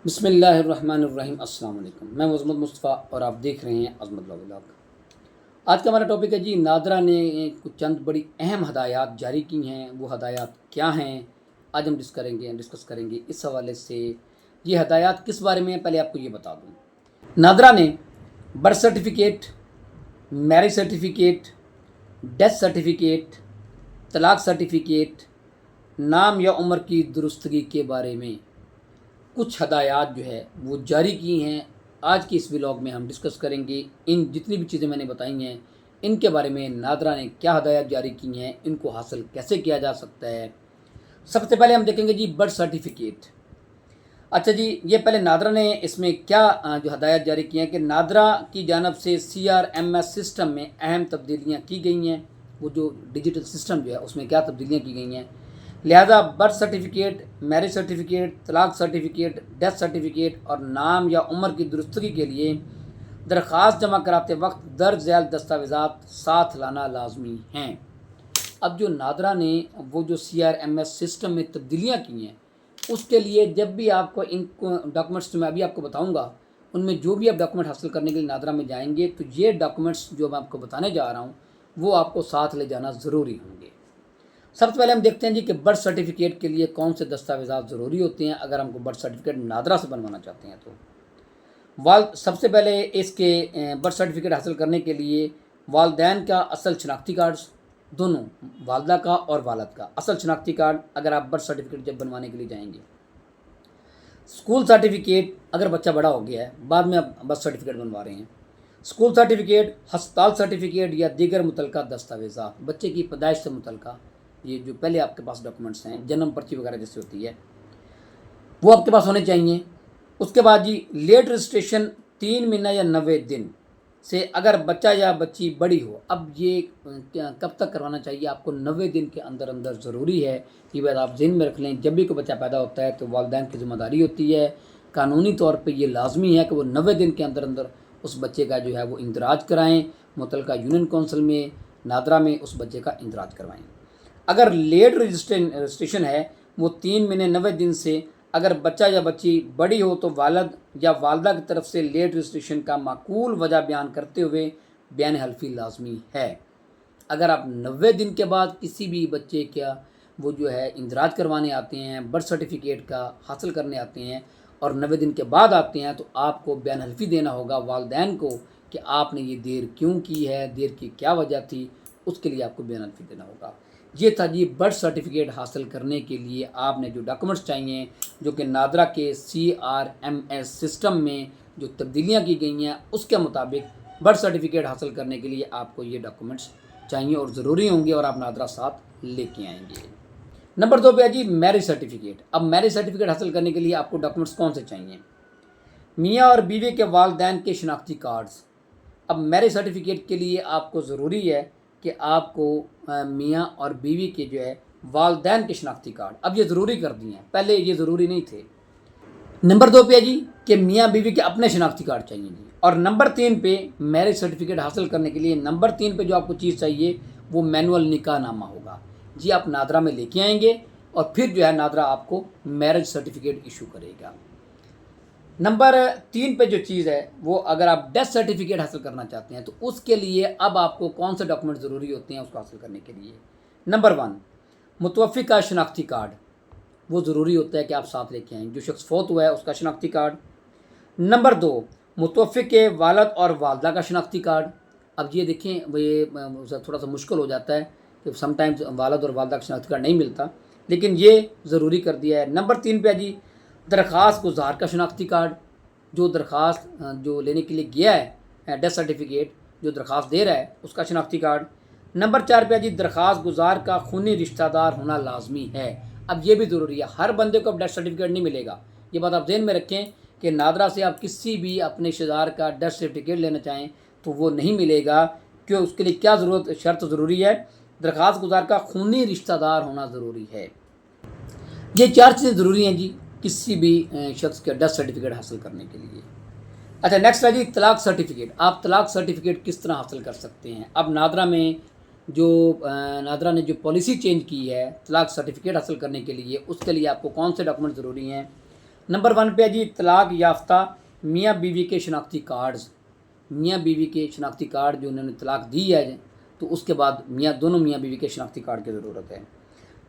بسم اللہ الرحمن الرحیم۔ السلام علیکم، میں عظمت مصطفیٰ اور آپ دیکھ رہے ہیں عظمت ولاگ۔ آج کا ہمارا ٹاپک ہے جی، نادرا نے کچھ چند بڑی اہم ہدایات جاری کی ہیں۔ وہ ہدایات کیا ہیں آج ہم ڈسکس کریں گے اس حوالے سے۔ یہ ہدایات کس بارے میں ہیں پہلے آپ کو یہ بتا دوں۔ نادرا نے birth certificate, marriage certificate, death certificate, طلاق سرٹیفکیٹ، نام یا عمر کی درستگی کے بارے میں کچھ ہدایات جو ہے وہ جاری کی ہیں۔ آج کی اس ولاگ میں ہم ڈسکس کریں گے ان جتنی بھی چیزیں میں نے بتائی ہیں ان کے بارے میں، نادرا نے کیا ہدایات جاری کی ہیں، ان کو حاصل کیسے کیا جا سکتا ہے۔ سب سے پہلے ہم دیکھیں گے جی برتھ سرٹیفکیٹ۔ اچھا جی، یہ پہلے نادرا نے اس میں کیا جو ہدایات جاری کی ہیں کہ نادرا کی جانب سے CRMS سسٹم میں اہم تبدیلیاں کی گئی ہیں۔ وہ جو ڈیجیٹل سسٹم جو ہے اس میں کیا تبدیلیاں کی گئی ہیں، لہذا برتھ سرٹیفکیٹ، میرج سرٹیفکیٹ، طلاق سرٹیفکیٹ، ڈیتھ سرٹیفکیٹ اور نام یا عمر کی درستگی کے لیے درخواست جمع کراتے وقت درج ذیل دستاویزات ساتھ لانا لازمی ہیں۔ اب جو نادرا نے وہ جو CRMS سسٹم میں تبدیلیاں کی ہیں اس کے لیے جب بھی آپ کو ان ڈاکومنٹس جو میں ابھی آپ کو بتاؤں گا ان میں جو بھی آپ ڈاکومنٹ حاصل کرنے کے لیے نادرا میں جائیں گے تو یہ ڈاکومنٹس جو میں آپ کو بتانے جا رہا ہوں وہ آپ کو ساتھ لے جانا ضروری ہوں گے۔ سب سے پہلے ہم دیکھتے ہیں جی کہ برتھ سرٹیفکیٹ کے لیے کون سے دستاویزات ضروری ہوتے ہیں اگر ہم کو برتھ سرٹیفکیٹ نادرا سے بنوانا چاہتے ہیں تو سب سے پہلے اس کے برتھ سرٹیفکیٹ حاصل کرنے کے لیے والدین کا اصل شناختی کارڈ، دونوں والدہ کا اور والد کا اصل شناختی کارڈ اگر آپ برتھ سرٹیفکیٹ جب بنوانے کے لیے جائیں گے، اسکول سرٹیفکیٹ اگر بچہ بڑا ہو گیا ہے بعد میں آپ برتھ سرٹیفکیٹ بنوا رہے ہیں، اسکول سرٹیفکیٹ، ہسپتال سرٹیفکیٹ یا دیگر متعلقہ دستاویزات، بچے کی پیدائش سے متعلقہ یہ جو پہلے آپ کے پاس ڈاکومنٹس ہیں، جنم پرچی وغیرہ جیسے ہوتی ہے وہ آپ کے پاس ہونے چاہیے۔ اس کے بعد جی لیٹ رجسٹریشن 3 مہینہ یا 90 دن سے اگر بچہ یا بچی بڑی ہو، اب یہ کب تک کروانا چاہیے آپ کو، 90 دن کے اندر ضروری ہے۔ یہ بات آپ ذہن میں رکھ لیں، جب بھی کوئی بچہ پیدا ہوتا ہے تو والدین کی ذمہ داری ہوتی ہے، قانونی طور پہ یہ لازمی ہے کہ وہ 90 دن کے اندر اس بچے کا جو ہے وہ اندراج کرائیں، متعلقہ یونین کونسل میں نادرا میں اس بچے کا اندراج کروائیں۔ اگر لیٹ رجسٹریشن ہے وہ 3 مہینے 90 دن سے اگر بچہ یا بچی بڑی ہو تو والد یا والدہ کی طرف سے لیٹ رجسٹریشن کا معقول وجہ بیان کرتے ہوئے بیان حلفی لازمی ہے۔ اگر آپ 90 دن کے بعد کسی بھی بچے کا وہ جو ہے اندراج کروانے آتے ہیں، برتھ سرٹیفکیٹ کا حاصل کرنے آتے ہیں اور 90 دن کے بعد آتے ہیں تو آپ کو بیان حلفی دینا ہوگا والدین کو کہ آپ نے یہ دیر کیوں کی ہے، دیر کی کیا وجہ تھی، اس کے لیے آپ کو بیان حلفی دینا ہوگا۔ یہ تھا جی برتھ سرٹیفکیٹ حاصل کرنے کے لیے آپ نے جو ڈاکومنٹس چاہیے جو کہ نادرا کے CRMS سسٹم میں جو تبدیلیاں کی گئی ہیں اس کے مطابق برتھ سرٹیفکیٹ حاصل کرنے کے لیے آپ کو یہ ڈاکومنٹس چاہیے اور ضروری ہوں گے اور آپ نادرا ساتھ لے کے آئیں گے۔ نمبر 2 پہ ہے جی میرج سرٹیفکیٹ۔ اب میرج سرٹیفکیٹ حاصل کرنے کے لیے آپ کو ڈاکومنٹس کون سے چاہیے؟ میاں اور بیوی کے والدین کے شناختی کارڈز۔ اب میرج سرٹیفکیٹ کے لیے آپ کو ضروری ہے کہ آپ کو میاں اور بیوی کے جو ہے والدین کے شناختی کارڈ اب یہ ضروری کر دی ہیں، پہلے یہ ضروری نہیں تھے۔ نمبر 2 پہ ہے جی کہ میاں بیوی کے اپنے شناختی کارڈ چاہیے جی، اور نمبر 3 پہ میرج سرٹیفکیٹ حاصل کرنے کے لیے نمبر 3 پہ جو آپ کو چیز چاہیے وہ مینول نکاح نامہ ہوگا جی، آپ نادرا میں لے کے آئیں گے اور پھر جو ہے نادرا آپ کو میرج سرٹیفکیٹ ایشو کرے گا۔ نمبر 3 پہ جو چیز ہے وہ اگر آپ ڈیتھ سرٹیفکیٹ حاصل کرنا چاہتے ہیں تو اس کے لیے اب آپ کو کون سے ڈاکومنٹ ضروری ہوتے ہیں اس کو حاصل کرنے کے لیے؟ نمبر 1 متوفی کا شناختی کارڈ، وہ ضروری ہوتا ہے کہ آپ ساتھ لے کے آئیں، جو شخص فوت ہوا ہے اس کا شناختی کارڈ۔ نمبر 2 متوفی کے والد اور والدہ کا شناختی کارڈ۔ اب یہ دیکھیں یہ تھوڑا سا مشکل ہو جاتا ہے کہ سم ٹائمز والد اور والدہ کا شناختی کارڈ نہیں ملتا، لیکن یہ ضروری کر دیا ہے۔ نمبر 3 پہ جی درخواست گزار کا شناختی کارڈ، جو درخواست جو لینے کے لیے گیا ہے ڈیتھ سرٹیفکیٹ جو درخواست دے رہا ہے اس کا شناختی کارڈ۔ نمبر 4 پہ جی درخواست گزار کا خونی رشتہ دار ہونا لازمی ہے۔ اب یہ بھی ضروری ہے، ہر بندے کو اب ڈیتھ سرٹیفکیٹ نہیں ملے گا، یہ بات آپ ذہن میں رکھیں کہ نادرا سے آپ کسی بھی اپنے رشتہ دار کا ڈیتھ سرٹیفکیٹ لینا چاہیں تو وہ نہیں ملے گا، کہ اس کے لیے کیا شرط ضروری ہے، درخواست گزار کا خونی رشتہ دار ہونا ضروری ہے۔ یہ 4 چیزیں ضروری ہیں جی کسی بھی شخص کا ڈیتھ سرٹیفکیٹ حاصل کرنے کے لیے۔ اچھا نیکسٹ ہے جی طلاق سرٹیفکیٹ۔ آپ طلاق سرٹیفکیٹ کس طرح حاصل کر سکتے ہیں؟ اب نادرا نے جو پالیسی چینج کی ہے طلاق سرٹیفکیٹ حاصل کرنے کے لیے، اس کے لیے آپ کو کون سے ڈاکومنٹ ضروری ہیں؟ نمبر 1 پہ ہے جی طلاق یافتہ میاں بیوی کے شناختی کارڈز، میاں بیوی کے شناختی کارڈ جو انہوں نے طلاق دی ہے تو اس کے بعد دونوں میاں بیوی کے شناختی کارڈ کی ضرورت ہے۔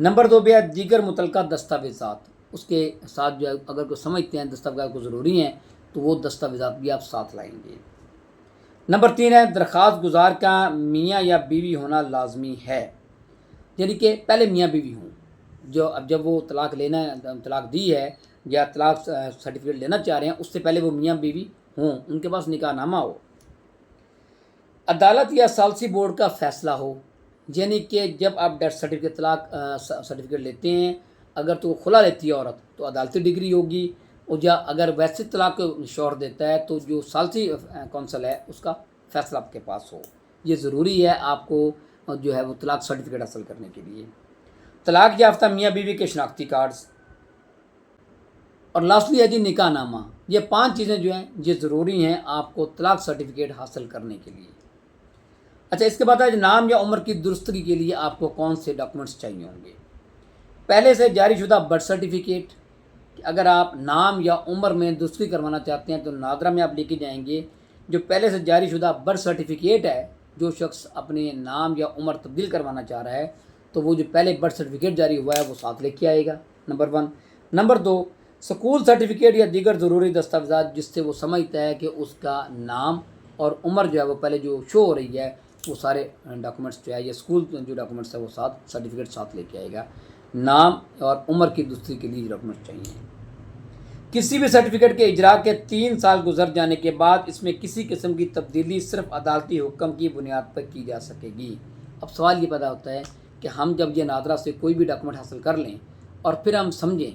نمبر 2 پہ ہے دیگر متعلقہ دستاویزات، اس کے ساتھ جو ہے اگر کوئی سمجھتے ہیں دستاویزات کو ضروری ہیں تو وہ دستاویزات بھی آپ ساتھ لائیں گے۔ نمبر 3 ہے درخواست گزار کا میاں یا بیوی ہونا لازمی ہے، یعنی کہ پہلے میاں بیوی ہوں، جب وہ طلاق دی ہے یا طلاق سرٹیفکیٹ لینا چاہ رہے ہیں اس سے پہلے وہ میاں بیوی ہوں، ان کے پاس نکاح نامہ ہو، عدالت یا ثالثی بورڈ کا فیصلہ ہو، یعنی کہ جب آپ ڈیتھ سرٹیفکیٹ طلاق سرٹیفکیٹ لیتے ہیں اگر تو کھلا لیتی ہے عورت تو عدالتی ڈگری ہوگی، اور یا اگر ویسے طلاق شوہر دیتا ہے تو جو ثالثی کونسل ہے اس کا فیصلہ آپ کے پاس ہو۔ یہ ضروری ہے آپ کو جو ہے وہ طلاق سرٹیفکیٹ حاصل کرنے کے لیے۔ طلاق یافتہ میاں بیوی کے شناختی کارڈز، اور لاسٹلی ہے جی نکاح نامہ۔ یہ 5 چیزیں جو ہیں یہ ضروری ہیں آپ کو طلاق سرٹیفکیٹ حاصل کرنے کے لیے۔ اچھا، اس کے بعد ہے نام یا عمر کی درستگی کے لیے آپ کو کون سے ڈاکومنٹس چاہیے ہوں گے؟ پہلے سے جاری شدہ برتھ سرٹیفکیٹ، اگر آپ نام یا عمر میں درستگی کروانا چاہتے ہیں تو نادرہ میں آپ لے کے جائیں گے جو پہلے سے جاری شدہ برتھ سرٹیفکیٹ ہے، جو شخص اپنے نام یا عمر تبدیل کروانا چاہ رہا ہے تو وہ جو پہلے برتھ سرٹیفکیٹ جاری ہوا ہے وہ ساتھ لے کے آئے گا، نمبر 1۔ نمبر 2، اسکول سرٹیفکیٹ یا دیگر ضروری دستاویزات جس سے وہ سمجھتا ہے کہ اس کا نام اور عمر جو ہے وہ پہلے جو شو ہو رہی ہے وہ سارے ڈاکومنٹس جو ہے یہ اسکول جو ڈاکومنٹس ہے وہ سرٹیفکیٹ ساتھ لے کے آئے گا۔ نام اور عمر کی درستگی کے لیے ڈاکومنٹ چاہیے۔ کسی بھی سرٹیفکیٹ کے اجرا کے 3 سال گزر جانے کے بعد اس میں کسی قسم کی تبدیلی صرف عدالتی حکم کی بنیاد پر کی جا سکے گی۔ اب سوال یہ پیدا ہوتا ہے کہ ہم جب یہ نادرہ سے کوئی بھی ڈاکومنٹ حاصل کر لیں اور پھر ہم سمجھیں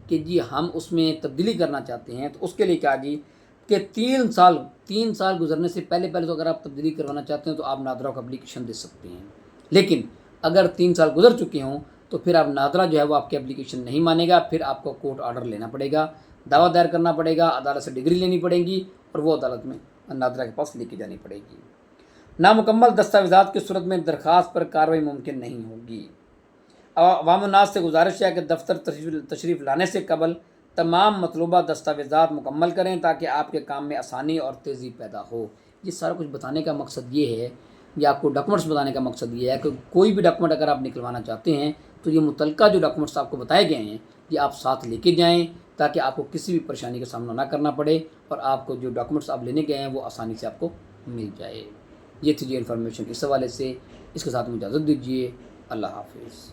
کہ جی ہم اس میں تبدیلی کرنا چاہتے ہیں تو اس کے لیے کہا جی کہ 3 سال گزرنے سے پہلے تو اگر آپ تبدیلی کروانا چاہتے ہیں تو آپ نادرہ کو اپلیکیشن دے سکتے ہیں، لیکن اگر 3 سال گزر چکے ہوں تو پھر آپ نادرہ جو ہے وہ آپ کی اپلیکیشن نہیں مانے گا، پھر آپ کو کورٹ آرڈر لینا پڑے گا، دعویٰ دائر کرنا پڑے گا، عدالت سے ڈگری لینی پڑے گی اور وہ عدالت میں نادرہ کے پاس لے کے جانی پڑے گی۔ نامکمل دستاویزات کی صورت میں درخواست پر کارروائی ممکن نہیں ہوگی۔ عوام الناس سے گزارش ہے کہ دفتر تشریف لانے سے قبل تمام مطلوبہ دستاویزات مکمل کریں تاکہ آپ کے کام میں آسانی اور تیزی پیدا ہو۔ یہ سارا کچھ بتانے کا مقصد یہ ہے، یا آپ کو ڈاکومنٹس بتانے کا مقصد یہ ہے کہ کوئی بھی ڈاکومنٹ اگر آپ نکلوانا چاہتے ہیں تو یہ متعلقہ جو ڈاکومنٹس آپ کو بتائے گئے ہیں یہ آپ ساتھ لے کے جائیں تاکہ آپ کو کسی بھی پریشانی کا سامنا نہ کرنا پڑے اور آپ کو جو ڈاکومنٹس آپ لینے گئے ہیں وہ آسانی سے آپ کو مل جائے۔ یہ تھی انفارمیشن اس حوالے سے، اس کے ساتھ مجھے اجازت دیجیے۔ اللہ حافظ۔